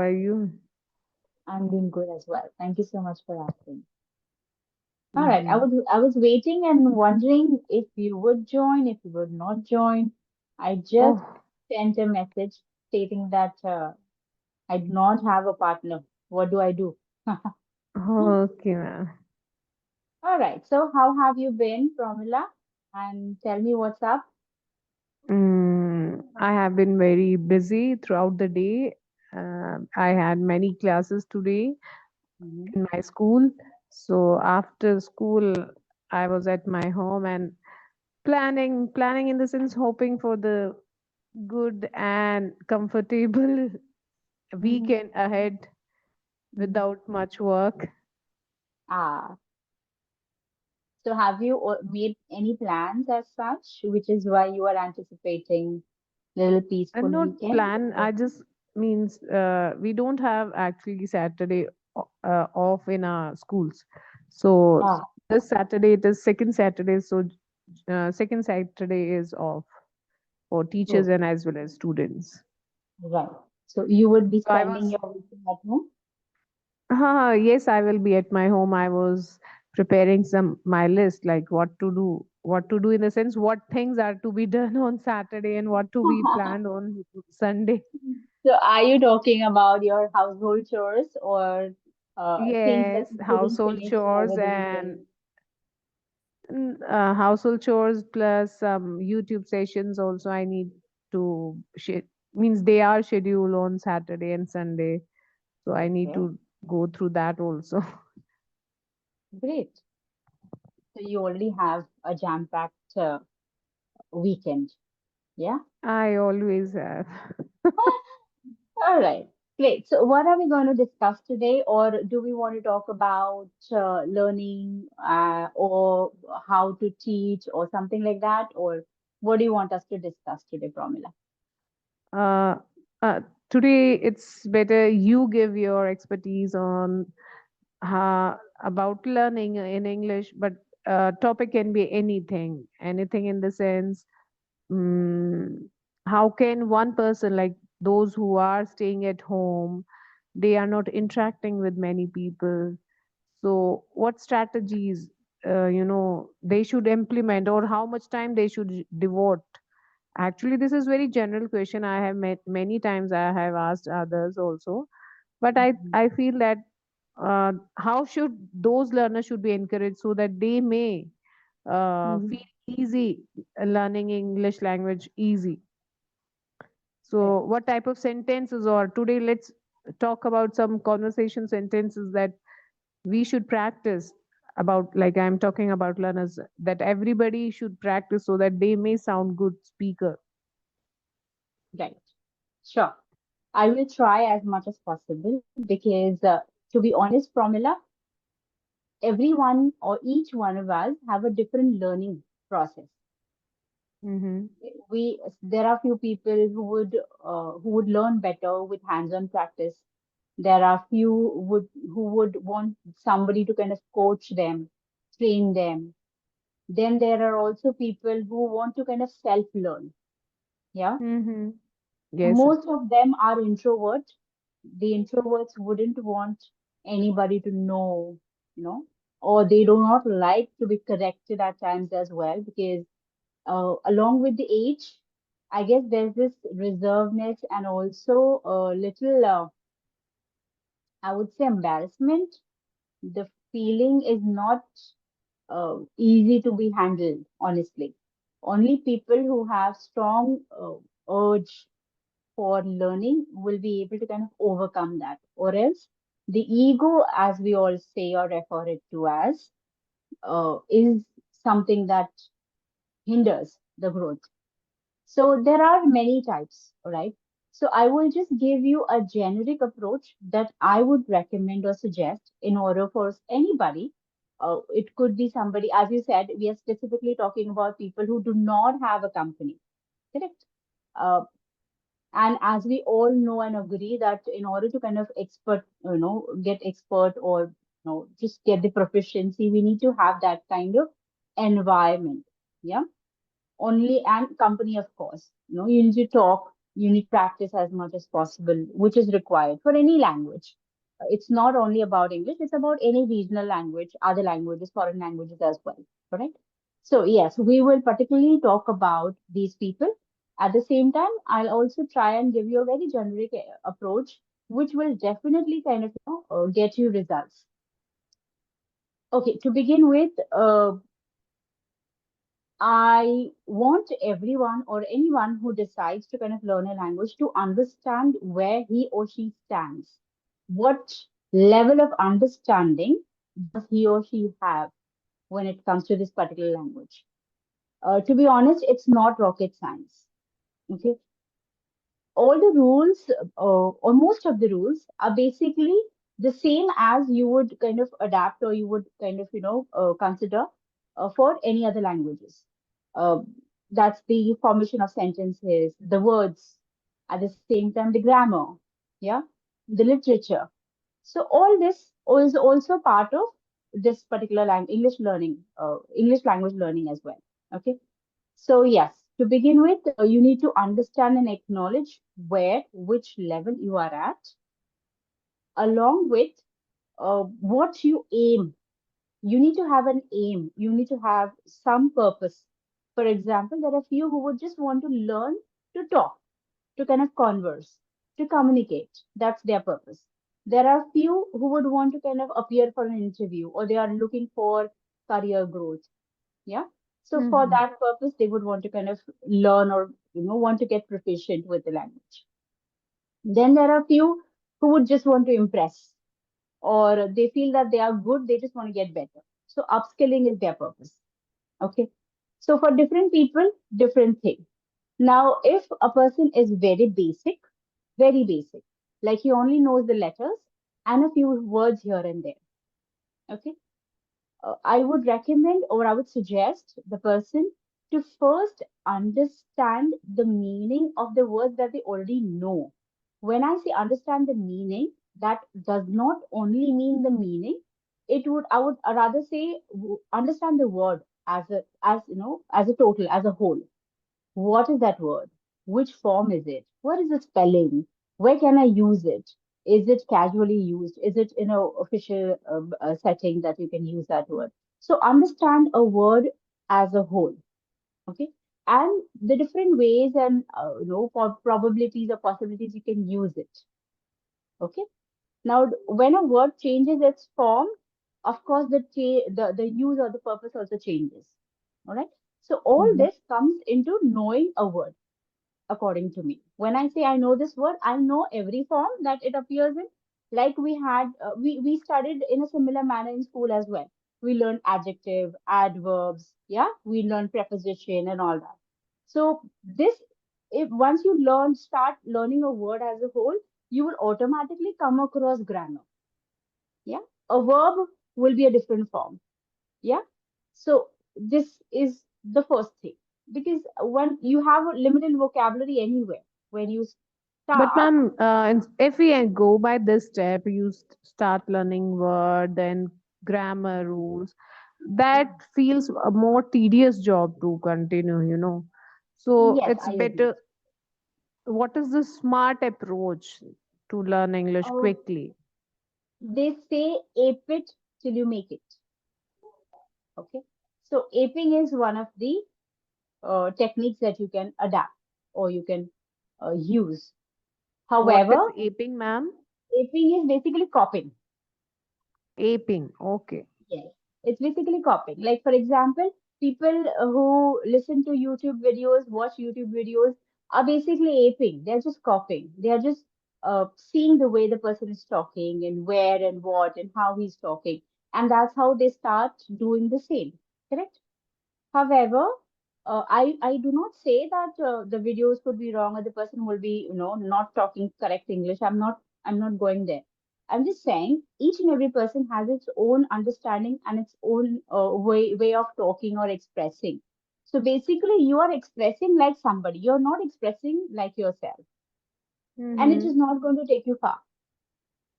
are you? I'm doing good as well. Thank you so much for asking. All right, Mm-hmm. I was waiting and wondering if you would join, if you would not join. I just Oh, sent a message stating that I do not have a partner. What do I do? okay, ma'am. All right, so how have you been, Pramila? And tell me what's up. I have been very busy throughout the day. I had many classes today Mhm. in my school. So after school, I was at my home and planning in the sense hoping for the good and comfortable Mhm. weekend ahead Mhm. without much work. Ah, so have you made any plans as such, which is why you are anticipating little peaceful And not weekend? plan, I just means we don't have actually Saturday off in our schools. So Ah, this Saturday it is second Saturday, so second Saturday is off for teachers oh, and as well as students. right. So you would be So I spending was, your weekend at home? yes, I will be at my home. I was preparing some my list, like what to do in the sense what things are to be done on Saturday and what to be planned on Sunday. So are you talking about your household chores or things that Yes, you couldn't household finish chores over the and weekend? household chores plus some YouTube sessions also I need to means they are scheduled on Saturday and Sunday, so I need Okay, to go through that also. great. So you already have a jam-packed weekend. Yeah. I always have. All right. Great. So what are we going to discuss today, or do we want to talk about learning or how to teach or something like that? Or what do you want us to discuss today, Pramila? Uh, Today it's better you give your expertise on about learning in English, but topic can be anything in the sense. Mm, how can one person, like those who are staying at home, they are not interacting with many people? So, what strategies, they should implement, or how much time they should devote? Actually, this is very general question. I have met many times. I have asked others also, but I feel that how should those learners should be encouraged so that they may Mhm. feel easy learning English language easy. Right. So, what type of sentences, or today let's talk about some conversation sentences that we should practice about, like I'm talking about learners, that everybody should practice so that they may sound good speaker. Right. Sure. I will try as much as possible because, to be honest, Pramila, everyone or each one of us have a different learning process. Mm-hmm. We There are few people who would learn better with hands-on practice. There are few who would want somebody to kind of coach them, train them. Then there are also people who want to kind of self-learn. Yeah. Mm-hmm. Yes. Most of them are introvert. The introverts wouldn't want anybody to know, or they do not like to be corrected at times as well, because along with the age, I guess there's this reservedness and also a little, I would say, embarrassment. The feeling is not easy to be handled, honestly. Only people who have strong urge for learning will be able to kind of overcome that. Or else the ego, as we all say or refer it to as, is something that hinders the growth. So there are many types, all right? So I will just give you a generic approach that I would recommend or suggest in order for anybody. It could be somebody, as you said, we are specifically talking about people who do not have a company, correct? Uh, and as we all know and agree that in order to kind of get expert or just get the proficiency, we need to have that kind of environment. Yeah. Only, and company, of course. You need to talk. You need practice as much as possible, which is required for any language. It's not only about English, it's about any regional language, other languages, foreign languages as well. Correct? So, yes, we will particularly talk about these people. At the same time, I'll also try and give you a very generic approach, which will definitely kind of, get you results. Okay, to begin with, I want everyone or anyone who decides to kind of learn a language to understand where he or she stands. What level of understanding does he or she have when it comes to this particular language? To be honest, it's not rocket science. Okay, all the rules, or most of the rules, are basically the same as you would kind of adapt or you would kind of, consider for any other languages. Uh, that's the formation of sentences, the words, at the same time, the grammar, yeah, the literature. So all this is also part of this particular English learning, English language learning as well. Okay. So, yes, to begin with, you need to understand and acknowledge where, which level you are at, along with what you aim. You need to have an aim, you need to have some purpose. For example, there are few who would just want to learn to talk, to kind of converse, to communicate. That's their purpose. There are few who would want to kind of appear for an interview or they are looking for career growth. Yeah. So for Hmm. that purpose, they would want to kind of learn or, want to get proficient with the language. Then there are few who would just want to impress or they feel that they are good, they just want to get better. So upskilling is their purpose. Okay. So for different people, different thing. Now, if a person is very basic, like he only knows the letters and a few words here and there. Okay. I would recommend or I would suggest the person to first understand the meaning of the words that they already know. When I say understand the meaning, that does not only mean the meaning. I would rather say understand the word as a total, as a whole. What is that word? Which form is it? What is the spelling? Where can I use it? Is it casually used? Is it in an official setting that you can use that word? So understand a word as a whole, okay? And the different ways and probabilities or possibilities you can use it, okay? Now, when a word changes its form, of course, the use or the purpose also changes. All right. So all Hmm. this comes into knowing a word according to me. When I say I know this word, I know every form that it appears in. Like we studied in a similar manner in school as well. We learned adjective, adverbs, yeah, we learned preposition and all that. So this, if once you start learning a word as a whole, you will automatically come across grammar. Yeah, a verb will be a different form. Yeah, so this is the first thing because when you have a limited vocabulary anywhere, when you But start, ma'am, if we go by this step, you start learning word, then grammar rules. That feels a more tedious job to continue. So yes, it's I agree. better. What is the smart approach to learn English Oh, quickly? they say ape it till you make it. Okay, so aping is one of the techniques that you can adapt or you can use. What However, is aping, ma'am? aping is basically copying. Aping. Okay. Yes, it's basically copying. Like, for example, people who listen to YouTube videos, watch YouTube videos, are basically aping. They're just copying. They are just seeing the way the person is talking and where and what and how he's talking. And that's how they start doing the same. Correct? However, I do not say that the videos could be wrong or the person will be, not talking correct English. I'm not going there. I'm just saying each and every person has its own understanding and its own way of talking or expressing. So basically, you are expressing like somebody. You're not expressing like yourself, and it Mm-hmm. is not going to take you far.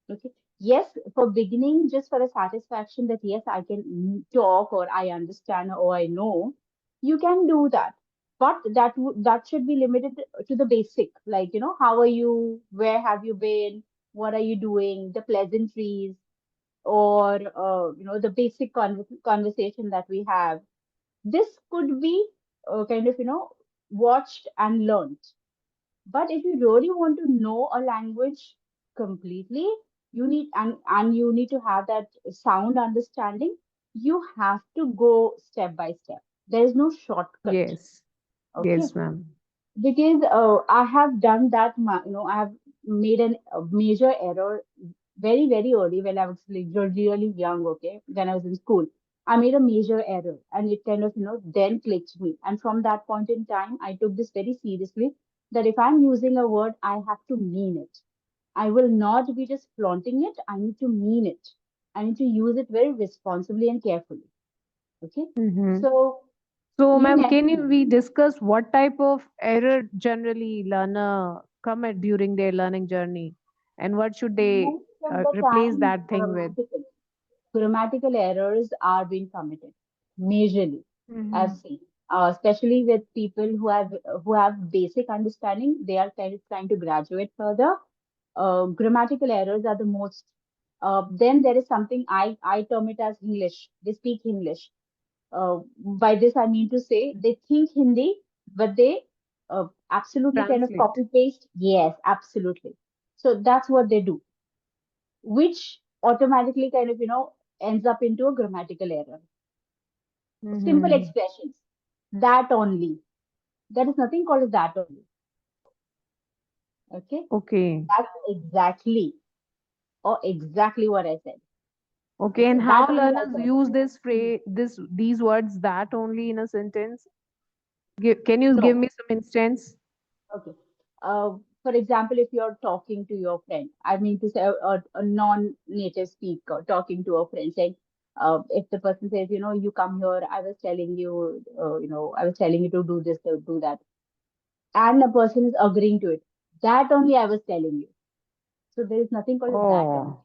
Okay. Yes, for beginning, just for a satisfaction that yes, I can talk or I understand or I know, you can do that. but that should be limited to the basic, like, how are you, where have you been, what are you doing, the pleasantries, or the basic conversation that we have. This could be kind of watched and learned. But if you really want to know a language completely, you need, and you need to have that sound understanding, you have to go step by step. There is no shortcut. Yes. Okay. Yes, ma'am. Because I have done that, I have made a major error very, very early when I was like really young, okay, when I was in school. I made a major error and it kind of, then clicked me. And from that point in time, I took this very seriously that if I'm using a word, I have to mean it. I will not be just flaunting it. I need to mean it. I need to use it very responsibly and carefully. Okay. Mm-hmm. So So, you ma'am, never can know. we discuss what type of error generally learner commit during their learning journey, and what should they Most of the replace time, that thing with? grammatical errors are being committed majorly. I've Mm-hmm. seen, especially with people who have basic understanding. They are kind of trying to graduate further. Grammatical errors are the most. Then there is something I term it as English. They speak English. By this I mean to say they think Hindi, but they absolutely kind of Translate. copy paste. Yes, absolutely. So that's what they do, which automatically kind of ends up into a grammatical error. Simple Mm-hmm. expressions, that only. There is nothing called as that only. Okay, Okay. that's exactly what I said. Okay. Okay, And how that only I learners said. use this phrase, these words that only in a sentence? Can you give No. me some instance? Okay. For example, if you're talking to your friend, I mean to say a non-native speaker talking to a friend, saying, if the person says, you come here, I was telling you to do this, to do that, and the person is agreeing to it, that only I was telling you. So there is nothing called as that only.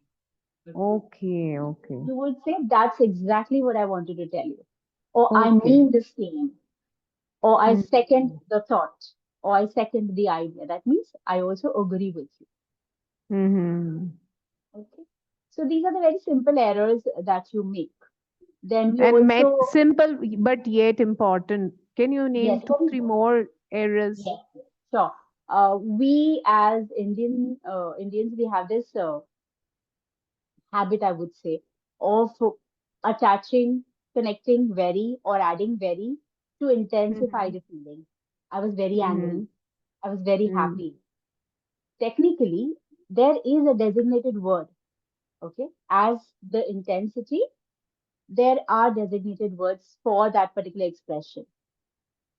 Oh, okay, okay, You would say that's exactly what I wanted to tell you, or I okay. mean the same, or I second Mm-hmm. the thought, or I second the idea. That means I also agree with you. Mm-hmm. Okay. So these are the very simple errors that you make. Then we And also, simple but yet important. Can you yes, name two, very three important. more errors? Yes, yes, sure. We as Indians, we have this habit, I would say, of attaching, connecting very or adding very to intensify Mm-hmm. the feeling. I was very angry. Mm-hmm. I was very Mm-hmm. happy. Technically, there is a designated word, okay, as the intensity. There are designated words for that particular expression.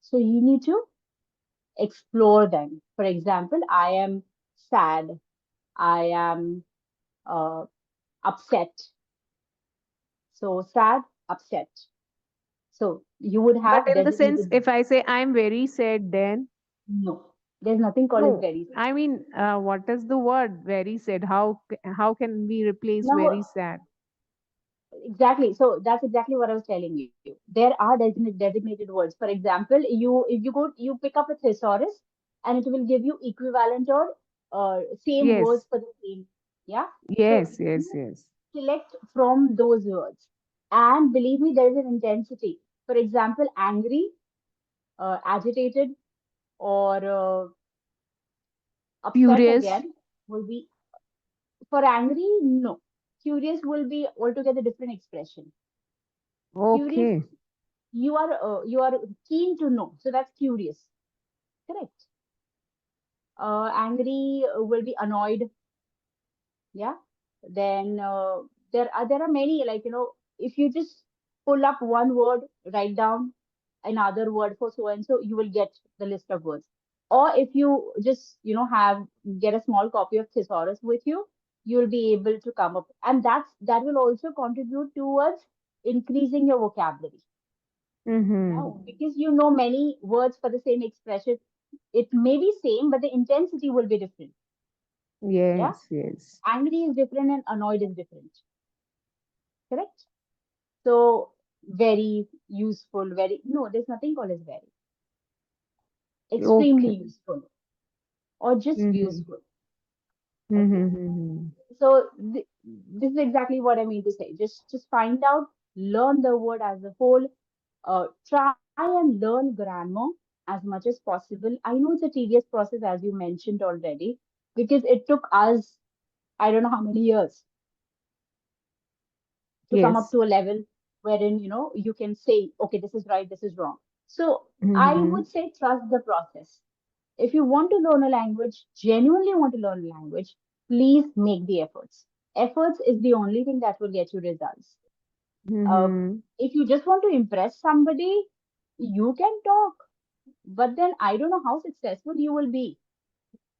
So you need to explore them. For example, I am sad. I am uh, upset. So sad, upset. So you would But have in the sense, designated. if I say I'm very sad, then No, there's nothing called as no. very sad. I mean, what is the word very sad? How can we replace very Now, sad? exactly. So that's exactly what I was telling you. There are designated words. For example, if you go, you pick up a thesaurus, and it will give you equivalent or same words Yes, for the same. Yeah. So yes, yes, you yes. select from those words, and believe me, there is an intensity. For example, angry, agitated, or upset Furious. again will be, for angry. No, curious will be altogether different expression. Curious, Okay. you are keen to know, so that's curious, correct. Angry will be annoyed. Yeah. Then there are many, like, if you just pull up one word, write down another word for so and so, you will get the list of words. Or if you just have get a small copy of thesaurus with you, you will be able to come up, and that will also contribute towards increasing your vocabulary. Yeah, Mm-hmm. because many words for the same expression. It may be same, but the intensity will be different. Yeah, Yes, yes. angry is different and annoyed is different. Correct. So very useful. Very, no, there's nothing called as very. extremely Okay. useful, or just Mm-hmm. useful. Okay. Mm-hmm. So this is exactly what I mean to say. Just find out, learn the word as a whole. Try and learn grammar as much as possible. I know it's a tedious process, as you mentioned already, because it took us, I don't know how many years to come up Yes. to a level wherein you can say, okay, this is right, this is wrong. So I Mm-hmm. would say trust the process. If you want to learn a language, genuinely want to learn a language, please make the efforts. Efforts is the only thing that will get you results. uh, Mm-hmm. if you just want to impress somebody, you can talk, but then I don't know how successful you will be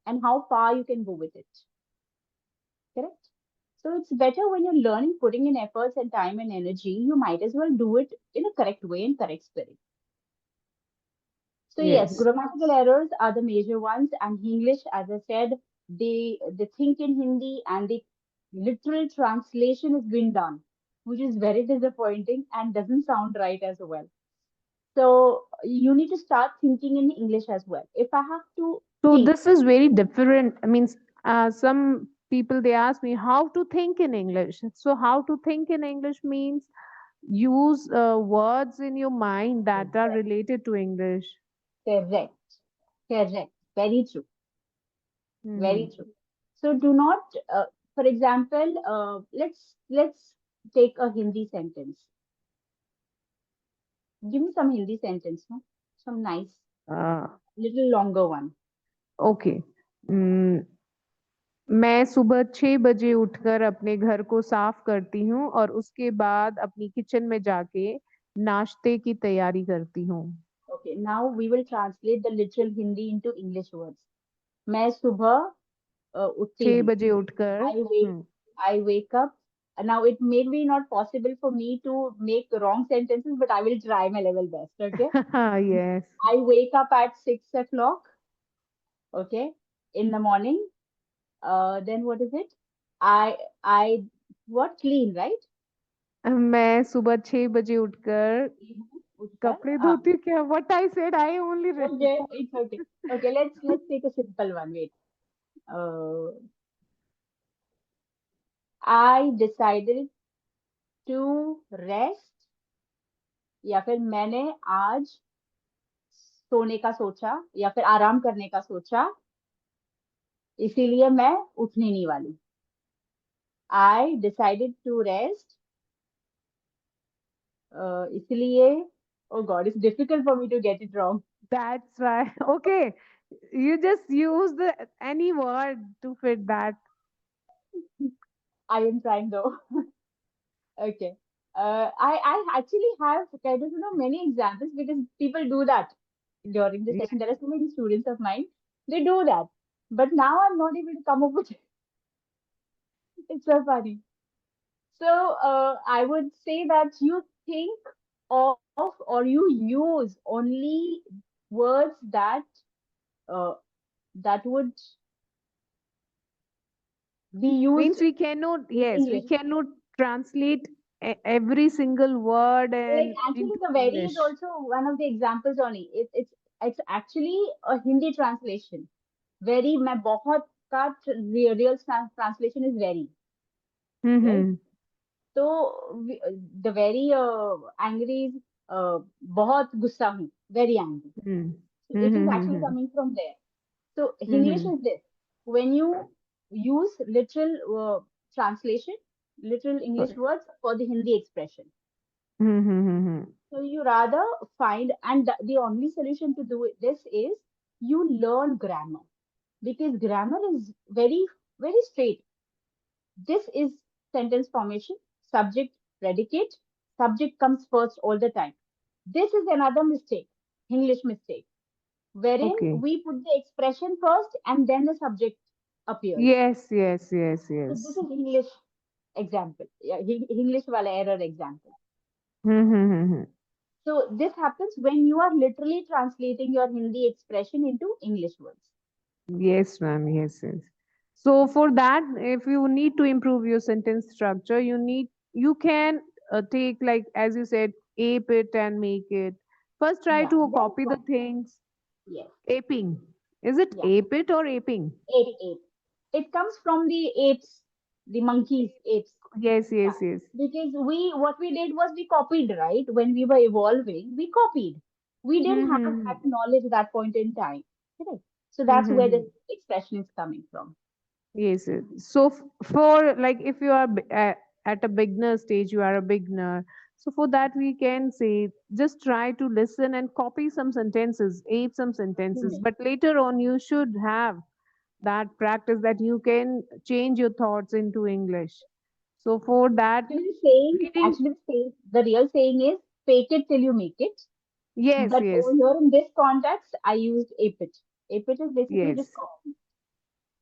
and how far you can go with it. Correct? So it's better when you're learning, putting in efforts and time and energy, you might as well do it in a correct way and correct spirit. So yes, Yes. grammatical errors are the major ones, and English, as I said, they think in Hindi and the literal translation has been done, which is very disappointing and doesn't sound right as well. So you need to start thinking in English as well. If I have to So think, this is very different. I mean, some people they ask me how to think in English. So how to think in English means use words in your mind that are correct, related to English. correct, correct, very true, Hmm. very true. So do not, for example, let's take a Hindi sentence. Give me some Hindi sentence, no? Some nice, Uh, little longer one. okay. Hmm. मैं सुबह 6 बजे उठकर अपने घर को साफ करती हूँ और उसके बाद अपनी किचन में जाके नाश्ते की तैयारी करती हूँ. Okay, now we will translate the literal Hindi into English words. मैं सुबह उठती छह हूँ. बजे उठकर. I wake hmm. I wake up. Now it may be not possible for me to make wrong sentences, but I will try my level best. Okay. Yes. I wake up at 6 o'clock. Okay, in the morning. Then what is it? I what clean, right? मैं सुबह 6 बजे उठकर उठकर कपड़े धोती हूँ. क्या what I said I only. okay, it's okay. Okay, let's take a simple one. Wait. Uh, I decided to rest, या फिर मैंने आज सोने का सोचा या फिर आराम करने का सोचा, इसीलिए मैं उठने नहीं वाली. आई डिसाइडेड टू रेस्ट, इसलिए oh god, it's difficult for me to get it wrong. That's why. Okay, you just use the any word to fit that. I am trying though. Okay. I actually have kind of many examples because people do that during the Yeah. session. There are so many students of mine, they do that, but now I'm not able to come up with it. It's so funny. So I would say that you think of or you use only words uh, that would be used Means we cannot. in Yes, we English. cannot translate every single word Like and actually, into the very is English. also one of the examples only. It's actually a Hindi translation. Very, मैं बहुत का real translation is very, right? Mm-hmm. तो the very angry is बहुत गुस्सा हूँ, very angry. So it is actually Mm-hmm. coming from there. So English Mm-hmm. is this. When you use literal translation, literal English words for the Hindi expression. Mm-hmm. So you rather find, and the only solution to do this is you learn grammar, because grammar is very, very straight. This is sentence formation, subject, predicate. Subject comes first all the time. This is another mistake, English mistake, wherein Okay. we put the expression first and then the subject appears. Yes, yes, yes, So this yes. is English example, yeah, English wala error example. Mm-hmm. So this happens when you are literally translating your Hindi expression into English words. Yes, ma'am. Yes, yes. So for that, if you need to improve your sentence structure, you can take like as you said, ape it and make it. First, try Yeah, to there is copy the one. things. Yes. Aping. Is it Yeah. apit or aping? Ape. It comes from the apes, the monkeys, apes. Yes, Yeah. yes, yes. Because what we did was we copied, right? When we were evolving, we copied. We didn't have Mm-hmm. that knowledge at that point in time. Correct. So that's where Mm-hmm. the expression is coming from. Yes, yes. So for like if you are at a beginner stage, you are a beginner. So for that we can say just try to listen and copy some sentences, aid some sentences. Hmm. But later on you should have that practice that you can change your thoughts into English. So for that reading, The real saying is fake it till you make it. yes, But over yes, here in this context, I used apit. Apit is basically just yes. copy.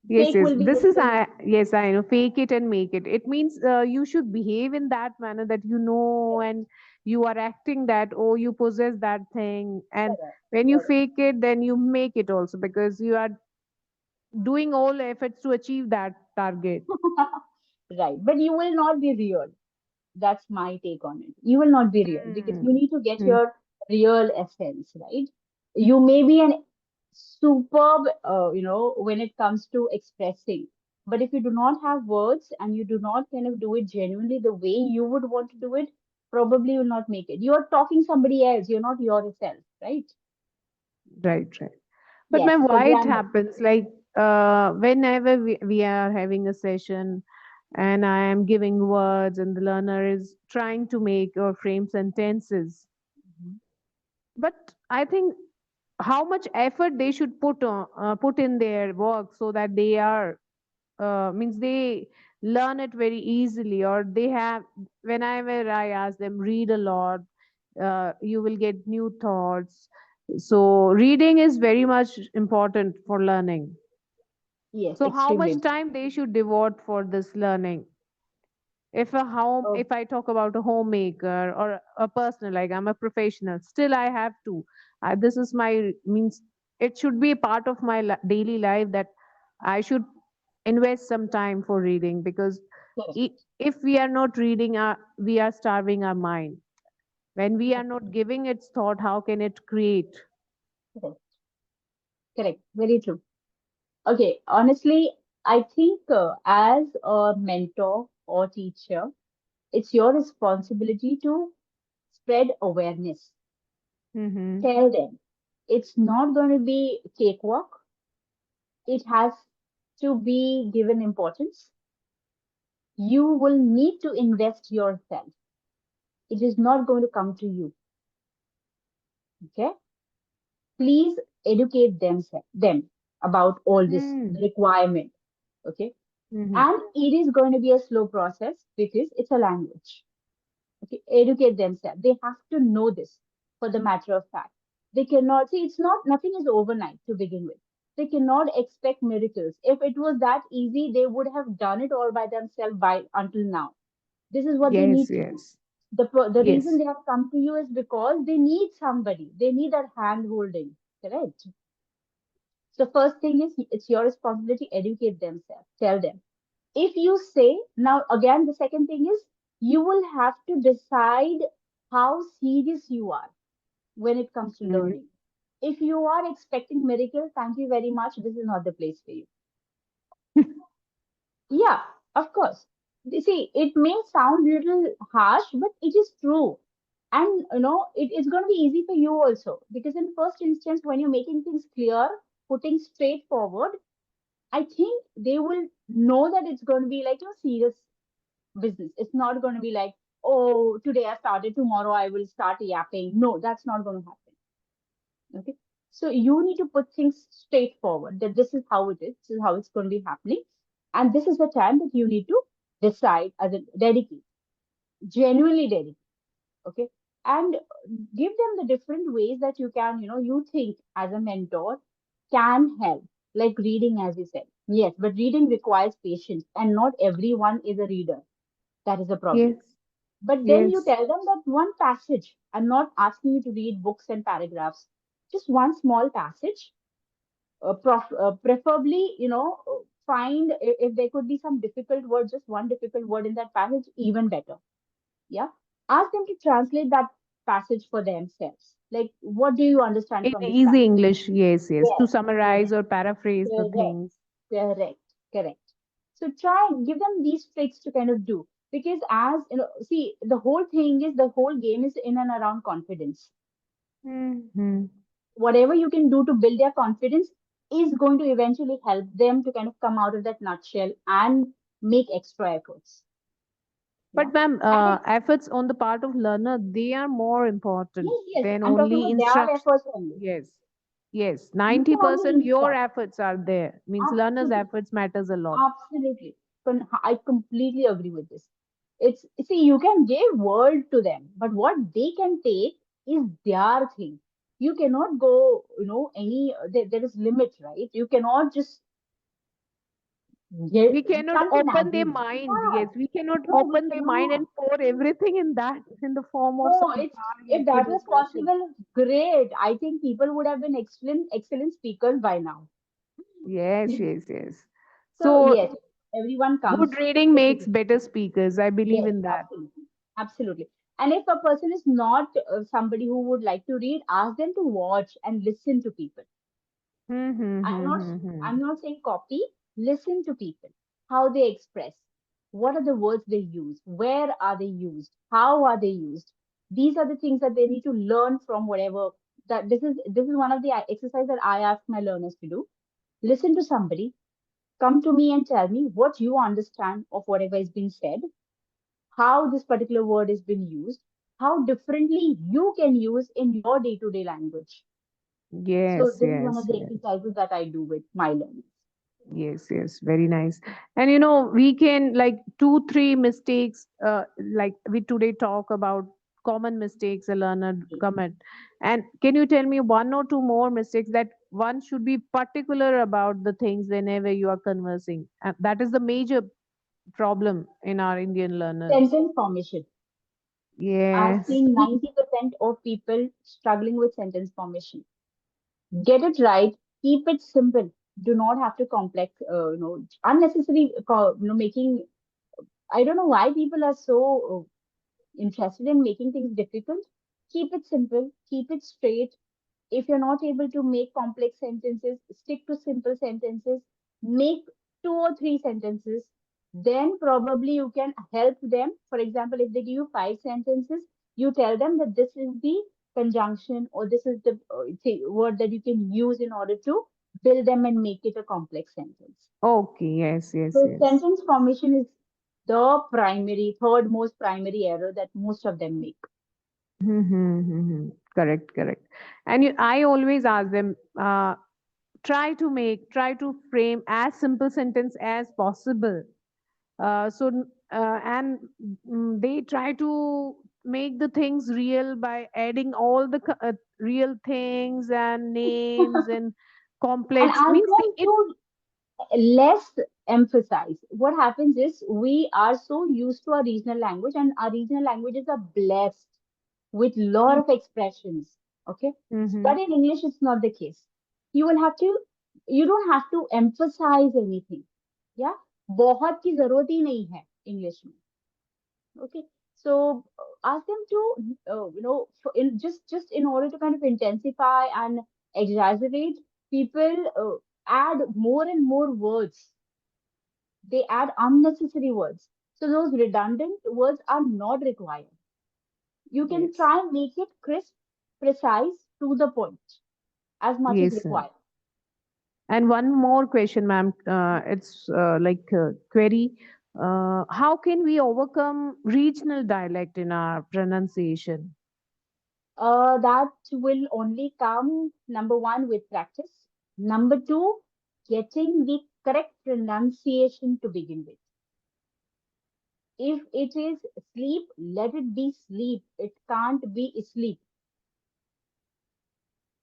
Yes, Fake yes. will be This is different. I. Yes, I know. Fake it and make it. It means you should behave in that manner that you know and you are acting that oh you possess that thing, and Correct. when you fake it then you make it also because you are doing all efforts to achieve that target. Right. But you will not be real. That's my take on it. You will not be real because Hmm. you need to get Hmm. your real essence, right? You may be an superb, when it comes to expressing, but if you do not have words and you do not kind of do it genuinely the way you would want to do it, probably you will not make it. You are talking somebody else. You're not yourself, right? Right, right. But Yes. my So why it grammar. happens like whenever we are having a session and I am giving words and the learner is trying to make or frame sentences. Mhm. But I think how much effort they should put in their work so that they are means they learn it very easily or they have whenever I ask them read a lot you will get new thoughts. So reading is very much important for learning. Yes, So how extremely much important. time they should devote for this learning? Oh, If I talk about a homemaker or a personal, like I'm a professional, still I have to. This is my means. It should be a part of my daily life that I should invest some time for reading because correct. if we are not reading, we are starving our mind. When we are Correct. not giving its thought, how can it create? Correct. Correct. Very true. Okay, honestly, I think as a mentor or teacher, it's your responsibility to spread awareness. Mm-hmm. Tell them it's not going to be cakewalk. It has to be given importance. You will need to invest yourself. It is not going to come to you. Okay? Please educate them about all this, the Mm-hmm. requirement. Okay? Mm-hmm. And it is going to be a slow process because it's a language. Okay, educate themselves. They have to know this for the matter of fact. They cannot see it's not nothing is overnight to begin with. They cannot expect miracles. If it was that easy, they would have done it all by themselves by until now. This is what they Yes, need to do. yes, The reason yes. they have come to you is because they need somebody. They need that hand holding. Correct. So first thing is it's your responsibility educate themselves. Tell them if you say now again the second thing is you will have to decide how serious you are when it comes to Mm-hmm. learning. If you are expecting miracle, thank you very much, this is not the place for you. Yeah, of course. You see, it may sound little harsh, but it is true. And it's going to be easy for you also because in first instance when you're making things clear, putting straightforward, I think they will know that it's going to be like serious business. It's not going to be like, oh, today I started, tomorrow I will start yapping. No, that's not going to happen. Okay. So you need to put things straightforward that this is how it is, this is how it's going to be happening. And this is the time that you need to decide as a dedicate, genuinely dedicate. Okay. And give them the different ways that you can, you think as a mentor can help, like reading, as you said. Yes, but reading requires patience, and not everyone is a reader. That is the problem. Yes, But then you yes. tell them that one passage. I'm not asking you to read books and paragraphs. Just one small passage. Preferably, find if there could be some difficult word, just one difficult word in that passage, even better. Yeah. Ask them to translate that passage for themselves. Like, what do you understand In from this easy passage? English, yes, yes. To Yes, summarize or paraphrase the correct, things. correct, correct. So try give them these tricks to kind of do, because as you know, see, the whole thing is the whole game is in and around confidence. Hmm. Whatever you can do to build their confidence is going to eventually help them to kind of come out of that nutshell and make extra efforts. Yeah. But ma'am, And it's, efforts on the part of learner, they are more important yes, yes, than I'm talking only about their instruction. efforts only. Yes, yes. You can only 90% your instruct. efforts are there. Means learner's Absolutely. efforts matters a lot. Absolutely. I completely agree with this. It's, see, you can give word to them, but what they can take is their thing. You cannot go, there is limit, right? You cannot just get, We you cannot can't open their imagine. mind. Yeah. Yes, we cannot No, we open their mind cannot. and pour everything in that in the form of No, some it's, if that targeted was question. possible, great. I think people would have been excellent speakers by now. Yes, yes, yes. So So yes, everyone good comes reading with makes it. better speakers. I believe Yes, in that. absolutely. Absolutely. And if a person is not somebody who would like to read, ask them to watch and listen to people. Hmm, hmm, I'm hmm, not hmm, hmm. I'm not saying copy, listen to people, how they express, what are the words they use, where are they used, how are they used. These are the things that they need to learn from whatever that this is one of the exercise that I ask my learners to do. Listen to somebody, come to me and tell me what you understand of whatever is being said, how this particular word is being used, how differently you can use in your day-to-day language. So Yes, this is one of yes, the yes. exercises that I do with my learners. Yes, yes, very nice. And we can like two, three mistakes, like we today talk about common mistakes a learner Yes. commit. And can you tell me one or two more mistakes that one should be particular about the things whenever you are conversing? And that is the major problem in our Indian learners. Sentence formation. I've Yes. seen 90% of people struggling with sentence formation. Get it right, keep it simple. Do not have to complex, unnecessary, making. I don't know why people are so interested in making things difficult. Keep it simple, keep it straight. If you're not able to make complex sentences, stick to simple sentences. Make two or three sentences. Then probably you can help them. For example, if they give you five sentences, you tell them that this is the conjunction or this is the word that you can use in order to build them and make it a complex sentence. Okay, yes, yes, So yes. sentence formation is the third most primary error that most of them make. Mm-hmm. Correct, correct. And I always ask them, try to frame as simple sentence as possible. And they try to make the things real by adding all the real things and names and And complex ask means them it. to less emphasize. What happens is we are so used to our regional language, and our regional languages are blessed with lot of expressions. Okay, Mm-hmm. but in English, it's not the case. You will have to, you don't have to emphasize anything. Yeah, बहुत की जरूरत ही नहीं है English में. Okay, so ask them to, just in order to kind of intensify and exaggerate, people add more and more words. They add unnecessary words. So those redundant words are not required. You can Yes. try and make it crisp, precise, to the point as much as Yes, sir. required. And one more question, ma'am. It's like a query. How can we overcome regional dialect in our pronunciation? That will only come, number one, with practice. Number two, getting the correct pronunciation to begin with. If it is sleep, let it be sleep. It can't be sleep.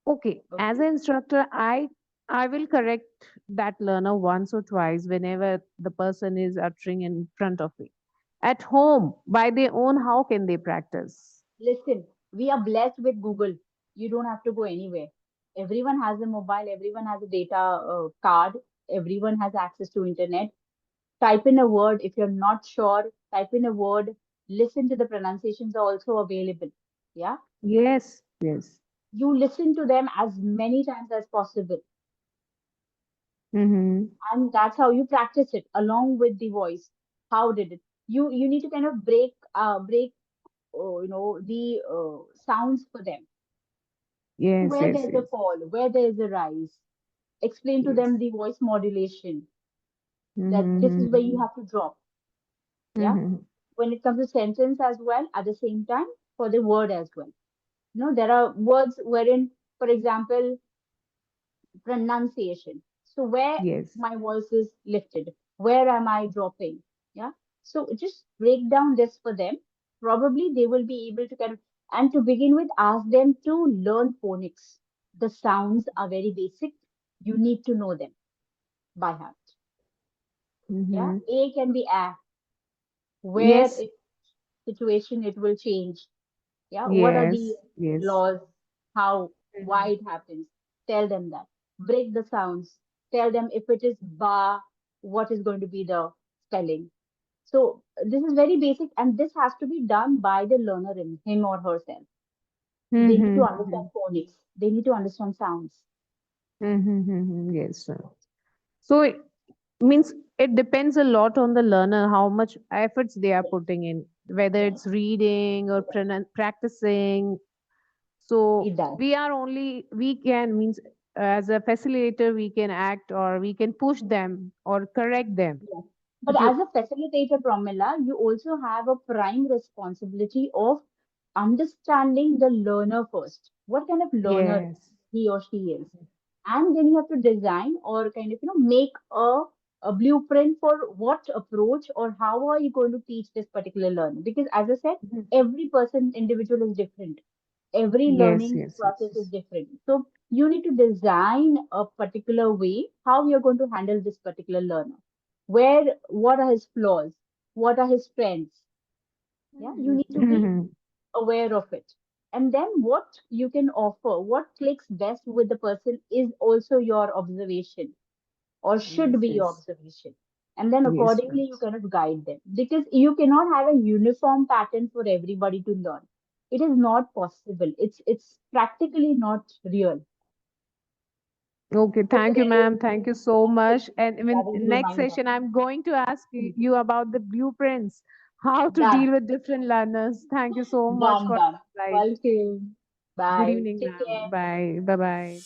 Okay, as Okay. an instructor, I will correct that learner once or twice whenever the person is uttering in front of me. At home, by their own, how can they practice? Listen, we are blessed with Google. You don't have to go anywhere. Everyone has a mobile, everyone has a data card, everyone has access to internet. Type in a word. If you're not sure, type in a word. Listen to the pronunciations are also available. Yeah. Yes. Yes. You listen to them as many times as possible, Mm-hmm. and that's how you practice it along with the voice. How did it? You need to kind of break the sounds for them. Yes. Where Yes. there's a Yes. fall, where there's a rise. Explain to Yes. them the voice modulation, that this is where Mm-hmm. you have to drop. Yeah. Mm-hmm. When it comes to sentence as well, at the same time, for the word as well. There are words wherein, for example, pronunciation. So where Yes. my voice is lifted, where am I dropping? Yeah. So just break down this for them. Probably they will be able to kind of, and to begin with, ask them to learn phonics. The sounds are very basic. You need to know them by heart. Yeah. Mm-hmm. A can be a, where Yes. it situation it will change. Yeah. What are the Yes. Yes. laws? How, why Mm-hmm. it happens? Tell them that. Break the sounds. Tell them if it is ba, what is going to be the spelling. So this is very basic, and this has to be done by the learner in him or herself. They need to Mm-hmm. understand phonics. They need to understand sounds. Mm-hmm. Yes, sir. So it means it depends a lot on the learner how much efforts they are Yes, putting in, whether yes, it's reading or yes. practicing. So It does. we can means as a facilitator we can act or we can push them or correct them. Yes. But But as a facilitator, Pramila, you also have a prime responsibility of understanding the learner first. What kind of learner yes. he or she is. And then you have to design or kind of, make a blueprint for what approach or how are you going to teach this particular learner. Because as I said, Mhm. every person, individual is different. Every Yes, learning yes, yes, process is yes. different. So you need to design a particular way how you're going to handle this particular learner. What are his flaws? What are his strengths? Yeah, you need to be Mhm. aware of it. And then what you can offer, what clicks best with the person is also your observation or should Yes, be your yes, observation. And then yes, accordingly, ma'am. you kind of guide them because you cannot have a uniform pattern for everybody to learn. It is not possible. It's practically not real. Okay, thank you, Okay, ma'am. Thank you so thank you. much. And even That is next reminder. session, I'm going to ask you about the blueprints, how to Done. deal with different learners. Thank you so much Done, for done. the insight. Welcome. Good Bye. evening, Take ma'am. care. Bye. Bye bye.